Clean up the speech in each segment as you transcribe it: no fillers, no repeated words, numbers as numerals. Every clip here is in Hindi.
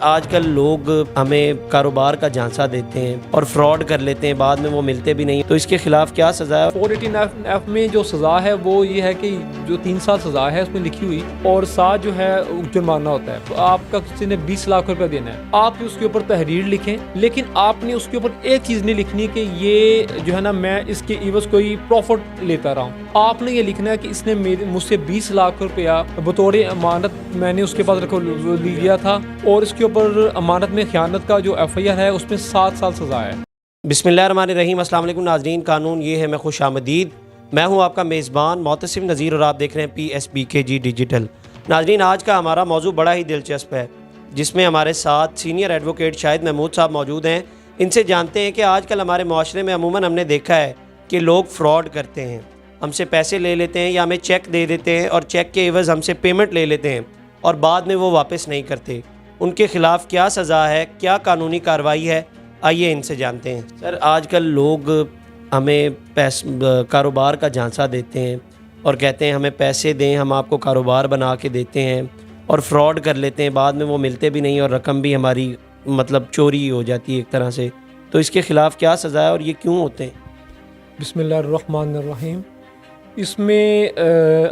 आजकल लोग हमें कारोबार का झांसा देते हैं और फ्रॉड कर लेते हैं, बाद में वो मिलते भी नहीं, तो इसके खिलाफ क्या सज़ा है? 418F में जो सज़ा है वो ये है कि जो 3 साल सज़ा है उसमें लिखी हुई और साथ जो है जुर्माना होता है। तो आपका किसी ने 20 लाख रुपया देना है, आप उसके ऊपर तहरीर लिखें, लेकिन आपने उसके ऊपर एक चीज़ नहीं लिखनी कि ये जो है ना मैं इसके इवज कोई प्रॉफिट लेता रहा हूँ। आपने ये लिखना है कि इसने मुझसे 20 लाख रुपया बतौर अमानत मैंने उसके पास लिया था और इसके ऊपर अमानत में ख़यानत का जो FIR है उसमें 7 साल सज़ा है। बिस्मिल्लाहिर्रहमानिर्रहीम। अस्सलाम वालेकुम नाज़रीन, कानून ये है मैं खुश आमदीद। मैं हूँ आपका मेज़बान मोहतसिम नज़ीर और आप देख रहे हैं PSBKG डिजिटल। नाज़रीन, आज का हमारा मौजू बड़ा ही दिलचस्प है, जिसमें हमारे साथ सीनियर एडवोकेट शाहिद महमूद साहब मौजूद हैं। इनसे जानते हैं कि आजकल हमारे माशरे में अमूमन हमने देखा है कि लोग फ्रॉड करते हैं, हमसे पैसे ले लेते हैं या हमें चेक दे देते हैं और चेक के एवज़ हमसे पेमेंट ले लेते हैं और बाद में वो वापस नहीं करते। उनके ख़िलाफ़ क्या सज़ा है, क्या कानूनी कार्रवाई है, आइए इनसे जानते हैं। सर, आजकल लोग हमें कारोबार का झांसा देते हैं और कहते हैं हमें पैसे दें, हम आपको कारोबार बना के देते हैं, और फ्रॉड कर लेते हैं, बाद में वो मिलते भी नहीं और रकम भी हमारी मतलब चोरी हो जाती है एक तरह से। तो इसके ख़िलाफ़ क्या सज़ा है और ये क्यों होते हैं? बिस्मिल्लाहिर्रहमानिर्रहीम। इसमें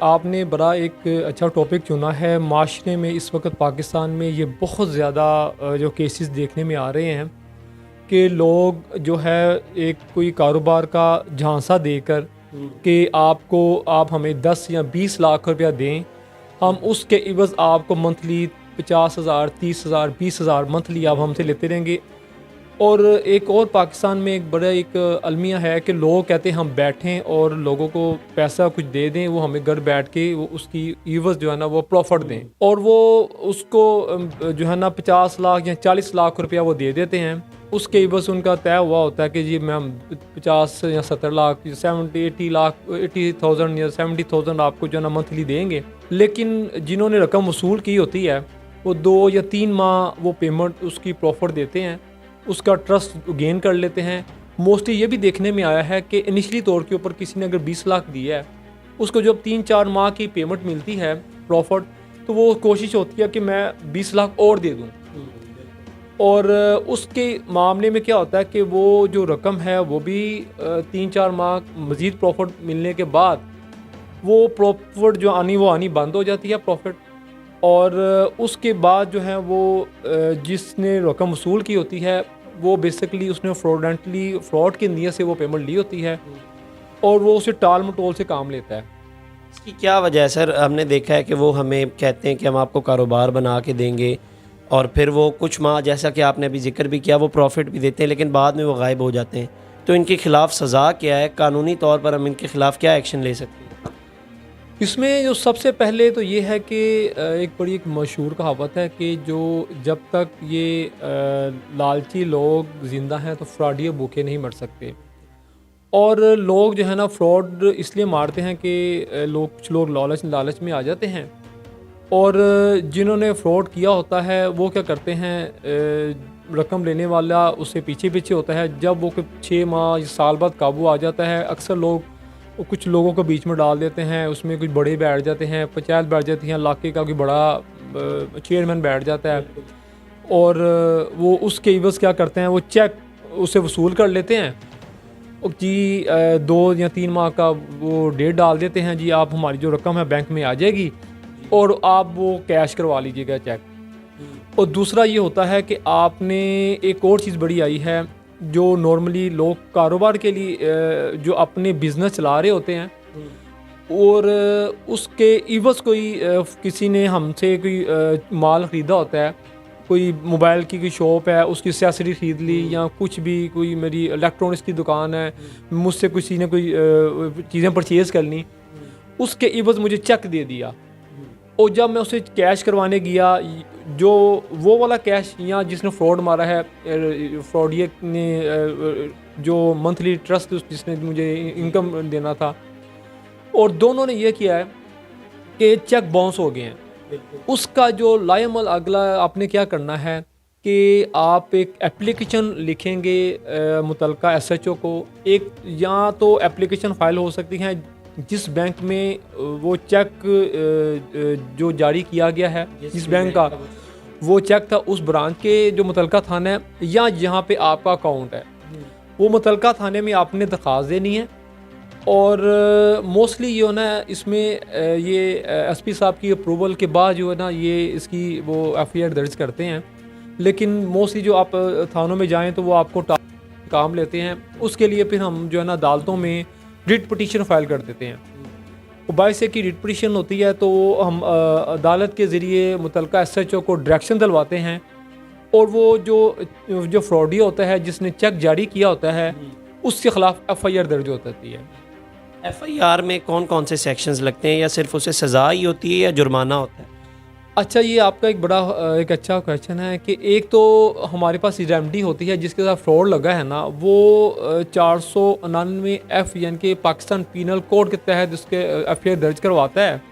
आपने बड़ा एक अच्छा टॉपिक चुना है। माशरे में इस वक्त पाकिस्तान में ये बहुत ज़्यादा जो केसेस देखने में आ रहे हैं कि लोग जो है एक कोई कारोबार का झांसा देकर कि आप हमें 10 या 20 लाख रुपया दें, हम उसके इवज़ आपको मंथली 50,000, 30,000, 20,000 मंथली आप हमसे लेते रहेंगे। और एक और पाकिस्तान में एक बड़ा एक अलमिया है कि लोग कहते हैं हम बैठें और लोगों को पैसा कुछ दे दें, वो हमें घर बैठ के वो उसकी इवज़ जो है ना वो प्रॉफिट दें, और वो उसको जो है ना 50 लाख या 40 लाख रुपया वो दे देते हैं। उसके इवज़ उनका तय हुआ होता है कि जी मैं 50 या 70 लाख 80,000 या 70,000 आपको जो है ना मंथली देंगे। लेकिन जिन्होंने रकम वसूल की होती है वो 2 या 3 माह वो पेमेंट उसकी प्रॉफिट देते हैं, उसका ट्रस्ट गेन कर लेते हैं। मोस्टली ये भी देखने में आया है कि इनिशियली तौर के ऊपर किसी ने अगर 20 लाख दिया है, उसको जब 3-4 माह की पेमेंट मिलती है प्रॉफिट, तो वो कोशिश होती है कि मैं 20 लाख और दे दूं। और उसके मामले में क्या होता है कि वो जो रकम है वो भी 3-4 माह मज़ीद प्रॉफिट मिलने के बाद वो प्रॉफिट जो आनी बंद हो जाती है प्रॉफिट। और उसके बाद जो है वो जिसने रकम वसूल की होती है वो बेसिकली उसने फ्रॉड की नीयत से वो पेमेंट ली होती है और वो उसे टाल मटोल से काम लेता है। इसकी क्या वजह है सर? हमने देखा है कि वो हमें कहते हैं कि हम आपको कारोबार बना के देंगे और फिर वो कुछ माह, जैसा कि आपने अभी जिक्र भी किया, वो प्रॉफिट भी देते हैं लेकिन बाद में वो गायब हो जाते हैं। तो इनके ख़िलाफ़ सज़ा क्या है? कानूनी तौर पर हम इनके ख़िलाफ़ क्या एक्शन ले सकते हैं? इसमें जो सबसे पहले तो ये है कि एक बड़ी एक मशहूर कहावत है कि जो जब तक ये लालची लोग ज़िंदा हैं तो फ्रॉडिये भूखे नहीं मर सकते। और लोग जो है ना फ्रॉड इसलिए मारते हैं कि कुछ लोग लालच में आ जाते हैं, और जिन्होंने फ्रॉड किया होता है वो क्या करते हैं, रकम लेने वाला उससे पीछे होता है। जब वो 6 माह या साल बाद काबू आ जाता है, अक्सर लोग कुछ लोगों को बीच में डाल देते हैं, उसमें कुछ बड़े बैठ जाते हैं, पंचायत बैठ जाती है, इलाके का कोई बड़ा चेयरमैन बैठ जाता है, और वो उसके इवज़ क्या करते हैं, वो चेक उसे वसूल कर लेते हैं जी। 2 या 3 माह का वो डेट डाल देते हैं जी, आप हमारी जो रकम है बैंक में आ जाएगी और आप वो कैश करवा लीजिएगा चेक। और दूसरा ये होता है कि आपने एक और चीज़ बड़ी आई है जो नॉर्मली लोग कारोबार के लिए जो अपने बिज़नेस चला रहे होते हैं, और उसके इवज़ कोई किसी ने हमसे कोई माल ख़रीदा होता है, कोई मोबाइल की कोई शॉप है उसकी एक्सेसरी ख़रीद ली, या कुछ भी कोई मेरी इलेक्ट्रॉनिक्स की दुकान है, मुझसे किसी ने कोई चीज़ें परचेज़ कर ली, उसके इवज़ मुझे चेक दे दिया, और जब मैं उसे कैश करवाने गया, जो वो वाला कैश या जिसने फ्रॉड मारा है, फ्रॉडिये ने जो मंथली ट्रस्ट जिसने मुझे इनकम देना था, और दोनों ने ये किया है कि चेक बाउंस हो गए हैं। उसका जो लायमल अगला आपने क्या करना है कि आप एक एप्लीकेशन लिखेंगे मुतलका SHO को। एक या तो एप्लीकेशन फ़ाइल हो सकती है जिस बैंक में वो चेक जो जारी किया गया है, जिस बैंक का, वो चेक था उस ब्रांच के जो मुतलका थाना है या जहाँ पे आपका अकाउंट है, वो मुतलका थाने में आपने दरख्वास्त देनी है। और मोस्टली जो है ना इसमें ये एसपी साहब की अप्रूवल के बाद जो है ना ये इसकी वो एफआईआर दर्ज करते हैं। लेकिन मोस्टली जो आप थानों में जाएं तो वो आपको काम लेते हैं, उसके लिए फिर हम जो है ना अदालतों में रिट पटिशन फाइल कर देते हैं। वो 22 की रिट पटिशन होती है तो हम अदालत के ज़रिए मुतलका एसएचओ को डायरेक्शन दिलवाते हैं, और वो जो फ्रॉडी होता है जिसने चेक जारी किया होता है उसके ख़िलाफ़ एफआईआर दर्ज होती है। एफआईआर में कौन कौन से सेक्शंस लगते हैं, या सिर्फ उसे सज़ा ही होती है या जुर्माना होता है? अच्छा, ये आपका एक अच्छा क्वेश्चन है कि एक तो हमारे पास रेमडी होती है जिसके साथ फ्रॉड लगा है ना, वो 499F यानी कि पाकिस्तान पीनल कोड के तहत उसके एफआईआर दर्ज करवाता है।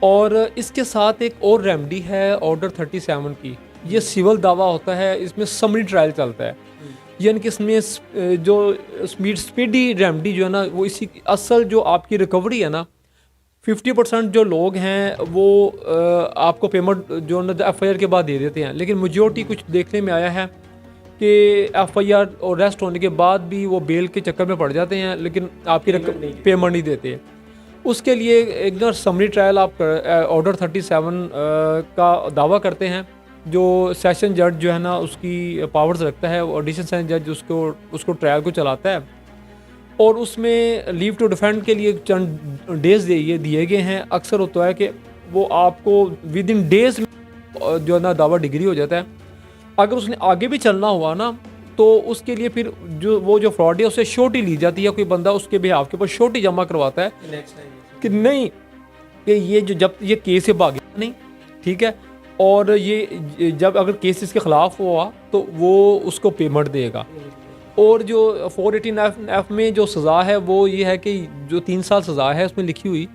और इसके साथ एक और रेमडी है ऑर्डर 37 की, ये सिविल दावा होता है, इसमें समरी ट्रायल चलता है। यानी कि इसमें जो स्पीडी रेमडी जो है ना वो इसी असल जो आपकी रिकवरी है ना 50% जो लोग हैं वो आपको पेमेंट जो है ना एफआईआर के बाद दे देते हैं, लेकिन मेजॉरिटी कुछ देखने में आया है कि एफआईआर और अरेस्ट होने के बाद भी वो बेल के चक्कर में पड़ जाते हैं, लेकिन आपकी रकम पेमेंट नहीं देते। उसके लिए एक ना समरी ट्रायल आप ऑर्डर 37 का दावा करते हैं, जो सेशन जज जो है ना उसकी पावर्स रखता है, एडिशनल सेशन जज उसको ट्रायल को चलाता है। और उसमें लीव टू डिफेंड के लिए चंद डेज दिए गए हैं। अक्सर होता है कि वो आपको विद इन डेज में जो है ना दावा डिग्री हो जाता है। अगर उसने आगे भी चलना हुआ ना तो उसके लिए फिर जो फ्रॉड है उससे श्योरिटी ली जाती है, कोई बंदा उसके बिहाफ के ऊपर श्योरिटी जमा करवाता है कि नहीं कि ये जब ये केस से भागेगा नहीं, ठीक है, और ये जब अगर केस इसके ख़िलाफ़ हुआ तो वो उसको पेमेंट देगा। और जो 418F में जो सज़ा है वो ये है कि जो 3 साल सज़ा है उसमें लिखी हुई,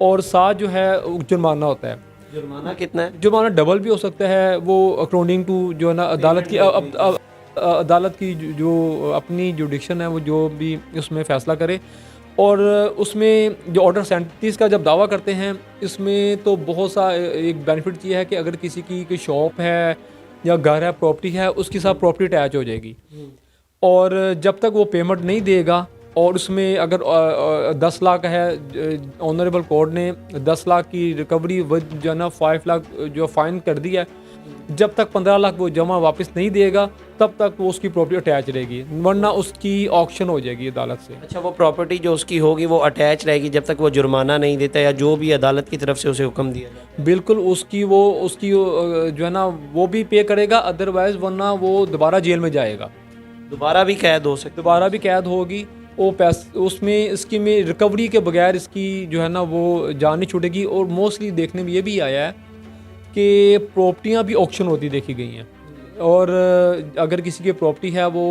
और साथ जो है जुर्माना होता है। जुर्माना कितना है? जुर्माना डबल भी हो सकता है, वो अकॉर्डिंग टू जो है ना अदालत की जो अपनी जुडिक्शन है वो जो भी उसमें फ़ैसला करे। और उसमें जो ऑर्डर 37 का जब दावा करते हैं इसमें तो बहुत सा एक बेनिफिट ये है कि अगर किसी की कोई शॉप है या घर है, प्रॉपर्टी है, उसके साथ प्रॉपर्टी अटैच हो जाएगी। और जब तक वो पेमेंट नहीं देगा, और उसमें अगर 10 लाख है, ऑनरेबल कोर्ट ने 10 लाख की रिकवरी जो है ना 5 लाख जो फ़ाइन कर दिया है, जब तक 15 लाख वो जमा वापस नहीं देगा तब तक वो उसकी प्रॉपर्टी अटैच रहेगी, वरना उसकी ऑक्शन हो जाएगी अदालत से। अच्छा, वो प्रॉपर्टी जो उसकी होगी वो अटैच रहेगी जब तक वो जुर्माना नहीं देता या जो भी अदालत की तरफ से उसे हुक्म दिया जाए? बिल्कुल, उसकी जो है ना वो भी पे करेगा, अदरवाइज़ वरना वो दोबारा जेल में जाएगा, दोबारा भी कैद हो सकती, दोबारा भी कैद होगी। वो पैसे उसमें इसकी में रिकवरी के बगैर इसकी जो है ना वो जान नहीं छूटेगी। और मोस्टली देखने में ये भी आया है कि प्रॉपर्टियाँ भी ऑक्शन होती देखी गई हैं, और अगर किसी की प्रॉपर्टी है वो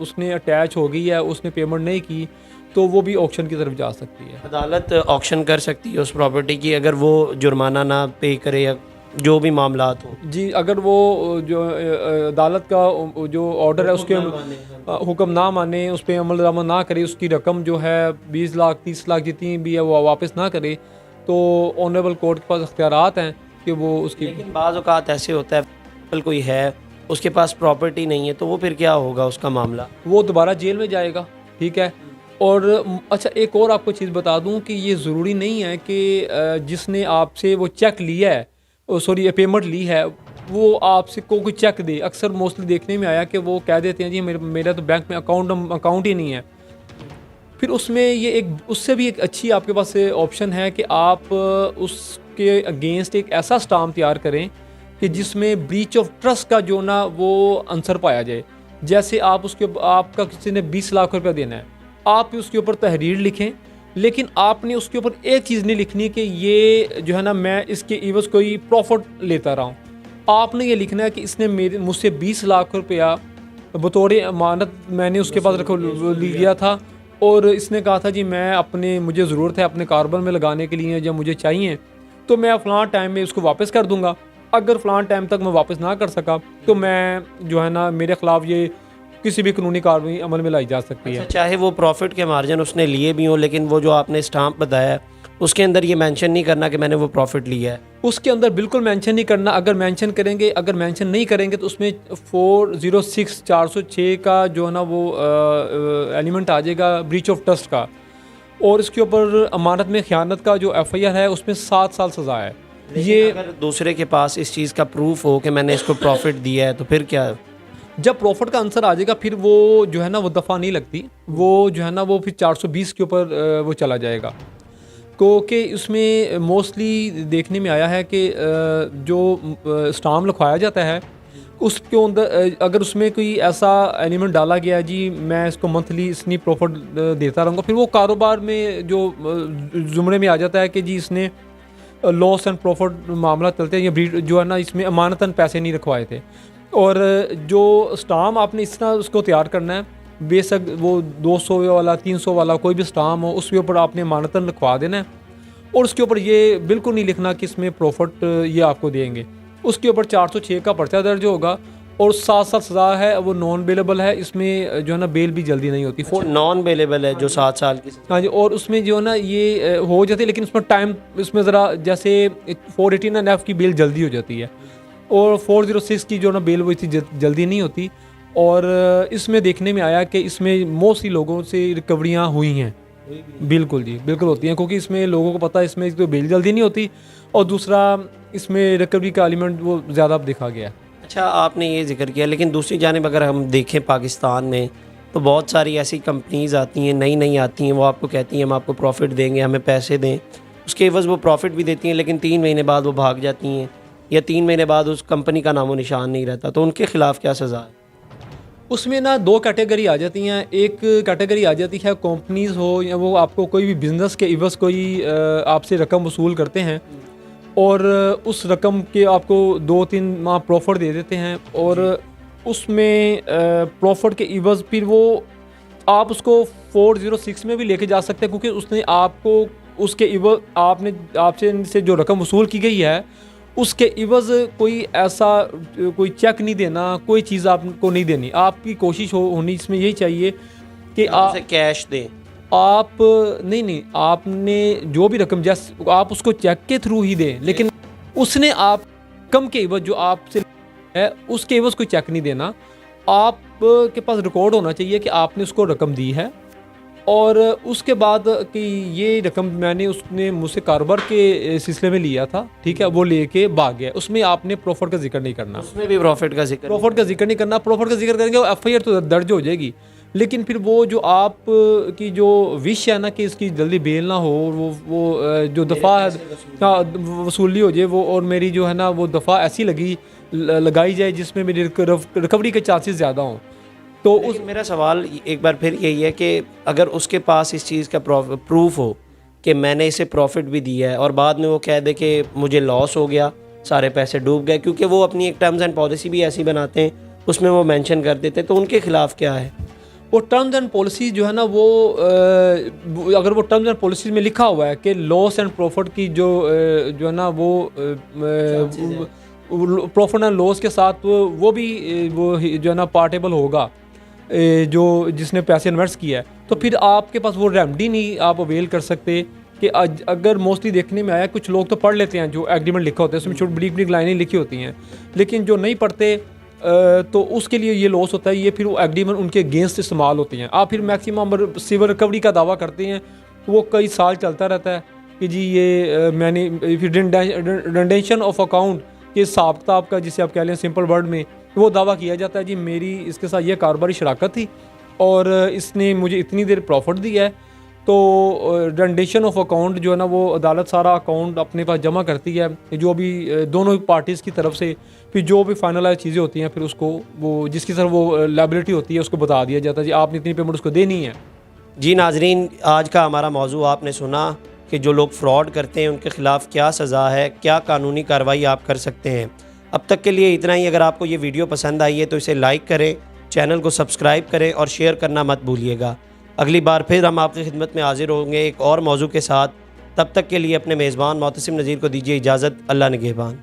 उसने अटैच हो गई है, उसने पेमेंट नहीं की, तो वो भी ऑक्शन की तरफ जा सकती है। अदालत ऑक्शन कर सकती है उस प्रॉपर्टी की अगर वो जुर्माना ना पे करे या जो भी मामलात हो? जी, अगर वो जो अदालत का जो ऑर्डर है उसके हुक्म ना माने, उस पर अमल दरामद ना करे, उसकी रकम जो है 20 लाख 30 लाख जितनी भी है वो वापस ना करे, तो ऑनरेबल कोर्ट के पास अख्तियारात हैं कि वो उसकी। लेकिन बाज़ औक़ात ऐसे होता है कोई है उसके पास प्रॉपर्टी नहीं है, तो वो फिर क्या होगा उसका मामला? वो दोबारा जेल में जाएगा, ठीक है। और अच्छा, एक और आपको चीज़ बता दूं कि ये ज़रूरी नहीं है कि जिसने आपसे वो चेक लिया है, सॉरी पेमेंट ली है, वो आपसे कोई चेक दे। अक्सर मोस्टली देखने में आया कि वो कह देते हैं जी मेरा तो बैंक में अकाउंट ही नहीं है। फिर उसमें ये एक उससे भी एक अच्छी आपके पास ऑप्शन है कि आप उसके अगेंस्ट एक ऐसा स्टाम्प तैयार करें कि जिसमें ब्रीच ऑफ ट्रस्ट का जो ना वो आंसर पाया जाए। जैसे आपका किसी ने 20 लाख रुपया देना है, आप उसके ऊपर तहरीर लिखें, लेकिन आपने उसके ऊपर एक चीज़ नहीं लिखनी कि ये जो है ना मैं इसके इवज़ कोई प्रॉफिट लेता रहा हूँ। आपने ये लिखना है कि इसने मुझसे 20 लाख रुपया बतौर अमानत मैंने उसके पास लिया था, और इसने कहा था जी मुझे ज़रूरत है अपने कारोबार में लगाने के लिए, जब मुझे चाहिए तो मैं फ़लाँ टाइम में उसको वापस कर दूँगा। अगर फ़लाँ टाइम तक मैं वापस ना कर सका तो मैं जो है ना मेरे ख़िलाफ़ ये किसी भी कानूनी कार्रवाई अमल में लाई जा सकती है। चाहे वो प्रॉफिट के मार्जिन उसने लिए भी हों, लेकिन वो जो आपने स्टाम्प बताया उसके अंदर ये मेंशन नहीं करना कि मैंने वो प्रॉफिट लिया है। उसके अंदर बिल्कुल मेंशन नहीं करना। अगर मेंशन करेंगे, अगर मेंशन नहीं करेंगे तो उसमें 406 406 का जो है ना वो एलिमेंट आ जाएगा ब्रीच ऑफ ट्रस्ट का, और इसके ऊपर अमानत में ख़यानत का जो FIR है उसमें 7 साल सज़ा है। ये अगर दूसरे के पास इस चीज़ का प्रूफ हो कि मैंने इसको प्रॉफिट दिया है तो फिर क्या? जब प्रॉफिट का आंसर आ जाएगा फिर वो जो है ना वो दफ़ा नहीं लगती, वो जो है ना वो फिर 420 के ऊपर वो चला जाएगा। क्योंकि उसमें मोस्टली देखने में आया है कि जो स्टाम्प लिखवाया जाता है उसके अंदर अगर उसमें कोई ऐसा एलिमेंट डाला गया है, जी मैं इसको मंथली इतनी प्रॉफिट देता रहूँगा, फिर वो कारोबार में जो ज़ुमरे में आ जाता है कि जी इसने लॉस एंड प्रॉफिट मामला चलते हैं, ये जो है ना इसमें अमानतन पैसे नहीं रखवाए थे। और जो स्टाम्प आपने इस तरह उसको तैयार करना है, बेशक वो 200 वाला 300 वाला कोई भी स्टाम्प हो, उसके ऊपर आपने अमानतन लिखवा देना है और उसके ऊपर ये बिल्कुल नहीं लिखना कि इसमें प्रॉफिट ये आपको देंगे। उसके ऊपर 406 का पर्चा दर्ज होगा और 7 साल सज़ा है, वो नॉन बेलेबल है। इसमें जो है ना बेल भी जल्दी नहीं होती। नॉन बेलेबल है जो 7 साल की। हाँ जी, और उसमें जो है ना ये हो जाती है, लेकिन उसमें टाइम इसमें ज़रा जैसे 489F की बेल जल्दी हो जाती है और 406 की जो है ना बेल वो इतनी जल्दी नहीं होती। और इसमें देखने में आया कि इसमें मोस्टली लोगों से रिकवरियाँ हुई हैं। बिल्कुल जी, बिल्कुल होती हैं, क्योंकि इसमें लोगों को पता है इसमें तो बेल जल्दी नहीं होती और दूसरा इसमें रिकवरी का एलिमेंट वो ज़्यादा देखा गया है। अच्छा, आपने ये जिक्र किया, लेकिन दूसरी जानिब अगर हम देखें पाकिस्तान में तो बहुत सारी ऐसी कंपनीज़ आती हैं, नई आती हैं, वो आपको कहती हैं हम आपको प्रॉफिट देंगे, हमें पैसे दें। उसके एवज़ वो प्रॉफिट भी देती हैं, लेकिन 3 महीने बाद वो भाग जाती हैं या 3 महीने बाद उस कंपनी का नामो निशान नहीं रहता। तो उनके ख़िलाफ़ क्या सज़ा है? उसमें ना 2 कैटेगरी आ जाती हैं। एक कैटेगरी आ जाती है कंपनीज़ हो या वो आपको कोई भी बिज़नेस के इवज़ कोई आपसे रकम वसूल करते हैं और उस रकम के आपको 2-3 माह प्रॉफिट दे देते हैं और उसमें प्रॉफिट के इवज़ फिर वो आप उसको 406 में भी लेके जा सकते हैं, क्योंकि उसने आपको उसके इवज़ आपने आपसे से जो रकम वसूल की गई है उसके इवज़ कोई ऐसा कोई चेक नहीं देना, कोई चीज़ आपको नहीं देनी। आपकी कोशिश होनी इसमें यही चाहिए कि आप कैश दें। आप नहीं आपने जो भी रकम जैसे आप उसको चेक के थ्रू ही दें, लेकिन उसने आप कम के इवज़ जो आपसे है उसके इवज़ कोई चेक नहीं देना। आप के पास रिकॉर्ड होना चाहिए कि आपने उसको रकम दी है और उसके बाद कि ये रकम मैंने उसने मुझसे कारोबार के सिलसिले में लिया था, ठीक है, वो लेके भाग गया। उसमें आपने प्रॉफिट का जिक्र नहीं करना। उसमें भी प्रॉफिट का जिक्र नहीं करना। प्रॉफिट का जिक्र करेंगे वो FIR तो दर्ज हो जाएगी, लेकिन फिर वो जो आप की जो विश है ना कि इसकी जल्दी बेल ना हो, वो जो दफ़ा वसूली हो जाए वो, और मेरी जो है ना वो दफ़ा ऐसी लगाई जाए जिसमें मेरी रिकवरी के चांसेस ज़्यादा हों। तो मेरा सवाल एक बार फिर यही है कि अगर उसके पास इस चीज़ का प्रूफ हो कि मैंने इसे प्रॉफिट भी दिया है और बाद में वो कह दे कि मुझे लॉस हो गया, सारे पैसे डूब गए, क्योंकि वो अपनी एक टर्म्स एंड पॉलिसी भी ऐसी बनाते हैं, उसमें वो मेंशन कर देते हैं, तो उनके ख़िलाफ़ क्या है? वो टर्म्स एंड पॉलिसी जो है ना वो अगर वो टर्म्स एंड पॉलिसी में लिखा हुआ है कि लॉस एंड प्रॉफिट की जो है ना वो प्रॉफिट एंड लॉस के साथ वो भी वो जो है ना पार्टेबल होगा जो जिसने पैसे इन्वेस्ट किया है, तो फिर आपके पास वो रेमडी नहीं आप अवेल कर सकते। कि अगर मोस्टली देखने में आया कुछ लोग तो पढ़ लेते हैं जो एग्रीमेंट लिखा होता है, उसमें छोटी बड़ी लाइनें लिखी होती हैं, लेकिन जो नहीं पढ़ते तो उसके लिए ये लॉस होता है। ये फिर वो एग्रीमेंट उनके अगेंस्ट इस्तेमाल होते हैं। आप फिर मैक्सिमम सिविल रिकवरी का दावा करते हैं, वो कई साल चलता रहता है कि जी ये मैंने फिर रिडेंशन ऑफ अकाउंट के हिसाब किताब का, जिसे आप कह लें सिंपल वर्ड में, वो दावा किया जाता है जी मेरी इसके साथ ये कारोबारी शराकत थी और इसने मुझे इतनी देर प्रॉफिट दिया है। तो रिडेंशन ऑफ अकाउंट जो है ना वो अदालत सारा अकाउंट अपने पास जमा करती है, जो भी दोनों पार्टीज़ की तरफ से, फिर जो भी फाइनलाइज चीज़ें होती हैं फिर उसको वो जिसकी तरफ वो लायबिलिटी होती है उसको बता दिया जाता है जी आपने इतनी पेमेंट उसको देनी है। जी नाजरीन, आज का हमारा मौजू आपने सुना कि जो लोग फ्रॉड करते हैं उनके ख़िलाफ़ क्या सज़ा है, क्या कानूनी कार्रवाई आप कर सकते हैं। अब तक के लिए इतना ही। अगर आपको ये वीडियो पसंद आई है तो इसे लाइक करें, चैनल को सब्सक्राइब करें और शेयर करना मत भूलिएगा। अगली बार फिर हम आपकी खिदमत में हाजिर होंगे एक और मौजू के साथ। तब तक के लिए अपने मेज़बान मोहतसिम नज़ीर को दीजिए इजाज़त। अल्लाह निगहबान।